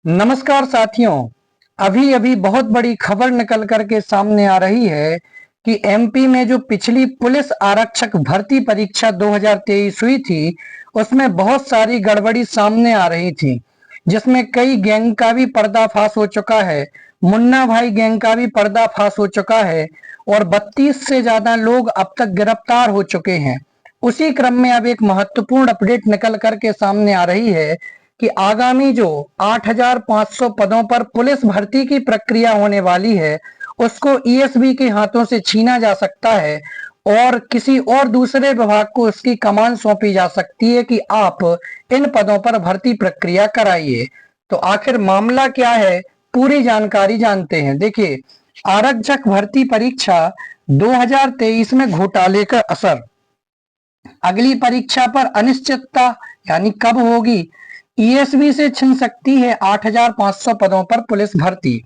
नमस्कार साथियों। अभी अभी बहुत बड़ी खबर निकल कर के सामने आ रही है कि एमपी में जो पिछली पुलिस आरक्षक भर्ती परीक्षा 2023 हुई थी, उसमें बहुत सारी गड़बड़ी सामने आ रही थी, जिसमें कई गैंग का भी पर्दाफाश हो चुका है। मुन्ना भाई गैंग का भी पर्दाफाश हो चुका है और 32 से ज्यादा लोग अब तक गिरफ्तार हो चुके हैं। उसी क्रम में अब एक महत्वपूर्ण अपडेट निकल कर के सामने आ रही है कि आगामी जो 8,500 पदों पर पुलिस भर्ती की प्रक्रिया होने वाली है, उसको ईएसबी के हाथों से छीना जा सकता है और किसी और दूसरे विभाग को उसकी कमान सौंपी जा सकती है कि आप इन पदों पर भर्ती प्रक्रिया कराइए। तो आखिर मामला क्या है, पूरी जानकारी जानते हैं। देखिए, आरक्षक भर्ती परीक्षा 2023 में घोटाले का असर, अगली परीक्षा पर अनिश्चितता यानी कब होगी, ईएसबी से छिन सकती है 8,500 पदों पर पुलिस भर्ती।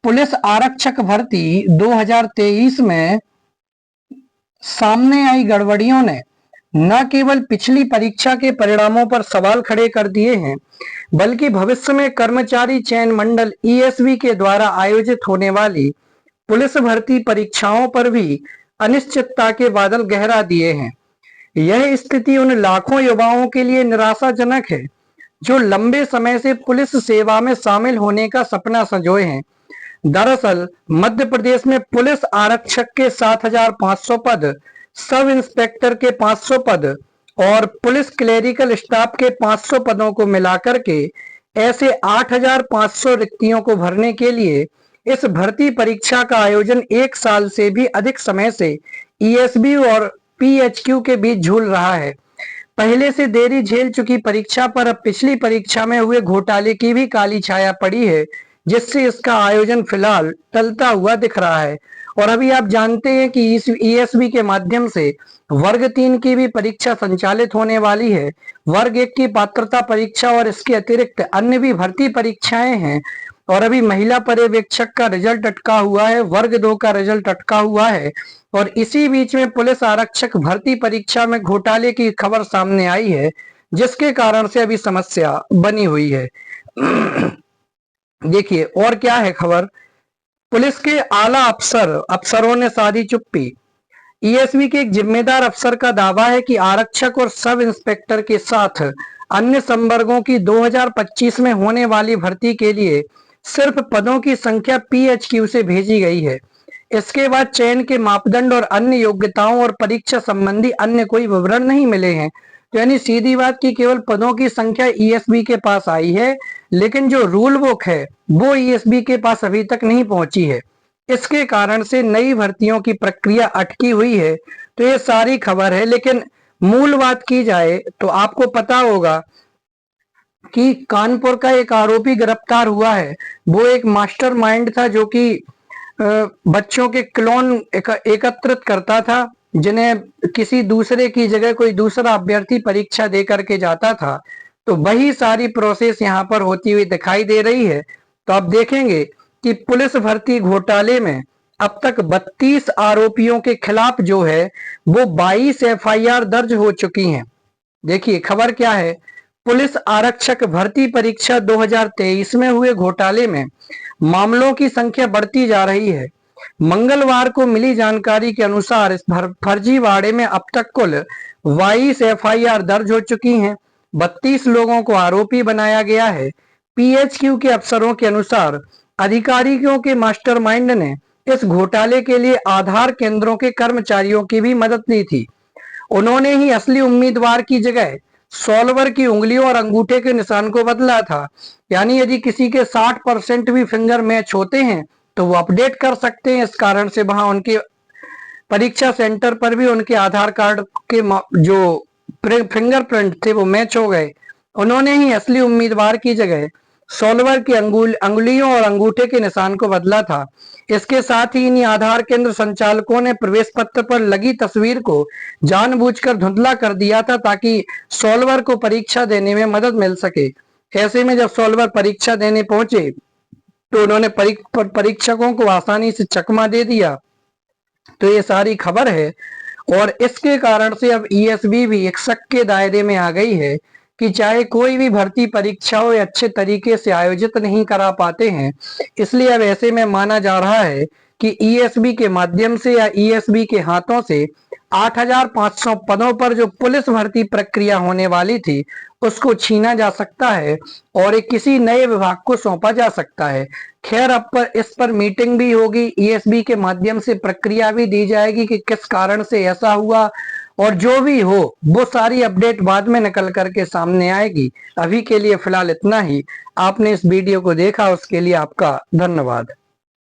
पुलिस आरक्षक भर्ती 2023 में सामने आई गड़बड़ियों ने न केवल पिछली परीक्षा के परिणामों पर सवाल खड़े कर दिए हैं, बल्कि भविष्य में कर्मचारी चयन मंडल ईएसबी के द्वारा आयोजित होने वाली पुलिस भर्ती परीक्षाओं पर भी अनिश्चितता के बादल गहरा दिए हैं। यह स्थिति उन लाखों युवाओं के लिए निराशाजनक है जो लंबे समय से पुलिस सेवा में शामिल होने का सपना संजोए हैं। दरअसल मध्य प्रदेश में पुलिस आरक्षक के 7,500 पद, सब इंस्पेक्टर के 500 पद और पुलिस क्लेरिकल स्टाफ के 500 पदों को मिलाकर के ऐसे 8,500 रिक्तियों को भरने के लिए इस भर्ती परीक्षा का आयोजन 1 साल से भी अधिक समय से ईएसबी और पीएचक्यू के बीच झूल रहा है। पहले से देरी झेल चुकी परीक्षा पर अब पिछली परीक्षा में हुए घोटाले की भी काली छाया पड़ी है, जिससे इसका आयोजन फिलहाल टलता हुआ दिख रहा है। और अभी आप जानते हैं कि इस ईएसबी के माध्यम से वर्ग 3 की भी परीक्षा संचालित होने वाली है। वर्ग 1 की पात्रता परीक्षा और इसके अतिरिक्त अन्य भी भर्ती परीक्षाएं हैं। और अभी महिला पर्यवेक्षक का रिजल्ट अटका हुआ है, वर्ग 2 का रिजल्ट अटका हुआ है और इसी बीच में पुलिस आरक्षक भर्ती परीक्षा में घोटाले की खबर सामने आई है, जिसके कारण से अभी समस्या बनी हुई है। देखिए और क्या है खबर। पुलिस के आला अफसरों ने साधी चुप्पी। ईएसबी के एक जिम्मेदार अफसर का दावा है कि आरक्षक और सब इंस्पेक्टर के साथ अन्य संवर्गों की 2025 में होने वाली भर्ती के लिए सिर्फ पदों की संख्या पीएचक्यू से भेजी गई है। इसके बाद चयन के मापदंड और अन्य योग्यताओं और परीक्षा संबंधी अन्य कोई विवरण नहीं मिले हैं। तो यानी सीधी बात की केवल पदों की संख्या ईएसबी के पास आई है, लेकिन जो रूल बुक है वो ईएसबी के पास अभी तक नहीं पहुंची है। इसके कारण से नई भर्तियों की प्रक्रिया अटकी हुई है। तो ये सारी खबर है, लेकिन मूल बात की जाए तो आपको पता होगा कि कानपुर का एक आरोपी गिरफ्तार हुआ है। वो एक मास्टरमाइंड था जो कि बच्चों के क्लोन एकत्रित करता था, जिन्हें किसी दूसरे की जगह कोई दूसरा अभ्यर्थी परीक्षा दे करके जाता था। तो वही सारी प्रोसेस यहाँ पर होती हुई दिखाई दे रही है। तो आप देखेंगे कि पुलिस भर्ती घोटाले में अब तक 32 आरोपियों के खिलाफ जो है वो 22 एफआईआर दर्ज हो चुकी हैं। देखिए खबर क्या है। पुलिस आरक्षक भर्ती परीक्षा 2023 में हुए घोटाले में मामलों की संख्या बढ़ती जा रही है। मंगलवार को मिली जानकारी के अनुसार इस फर्जीवाड़े में अब तक कुल 22 एफआईआर दर्ज हो चुकी हैं। 32 लोगों को आरोपी बनाया गया है। पीएचक्यू के अफसरों के अनुसार अधिकारियों के मास्टरमाइंड ने इस घोटाले के लिए आधार केंद्रों के कर्मचारियों की भी मदद ली थी। उन्होंने ही असली उम्मीदवार की जगह सॉल्वर की उंगलियों और अंगूठे के निशान को बदला था। यानी यदि किसी के 60% भी फिंगर मैच होते हैं तो वो अपडेट कर सकते हैं। इस कारण से वहां उनके परीक्षा सेंटर पर भी उनके आधार कार्ड के जो फिंगरप्रिंट थे वो मैच हो गए। उन्होंने ही असली उम्मीदवार की जगह सॉल्वर की अंगुलियों और अंगूठे के निशान को बदला था। इसके साथ ही इन्हीं आधार केंद्र संचालकों ने प्रवेश पत्र पर लगी तस्वीर को जानबूझकर धुंधला कर दिया था ताकि सॉल्वर को परीक्षा देने में मदद मिल सके। ऐसे में जब सॉल्वर परीक्षा देने पहुंचे तो उन्होंने परीक्षकों को आसानी से चकमा दे दिया। तो ये सारी खबर है और इसके कारण से अब ईएसबी भी एक शक के दायरे में आ गई है कि चाहे कोई भी भर्ती परीक्षा हो अच्छे तरीके से आयोजित नहीं करा पाते हैं, इसलिए अब ऐसे में माना जा रहा है कि ईएसबी के माध्यम से या ईएसबी के हाथों से 8,500 पदों पर जो पुलिस भर्ती प्रक्रिया होने वाली थी उसको छीना जा सकता है और एक किसी नए विभाग को सौंपा जा सकता है। खैर, अब पर इस पर मीटिंग भी होगी, ईएसबी के माध्यम से प्रक्रिया भी दी जाएगी कि किस कारण से ऐसा हुआ, और जो भी हो वो सारी अपडेट बाद में निकल करके सामने आएगी। अभी के लिए फिलहाल इतना ही। आपने इस वीडियो को देखा उसके लिए आपका धन्यवाद।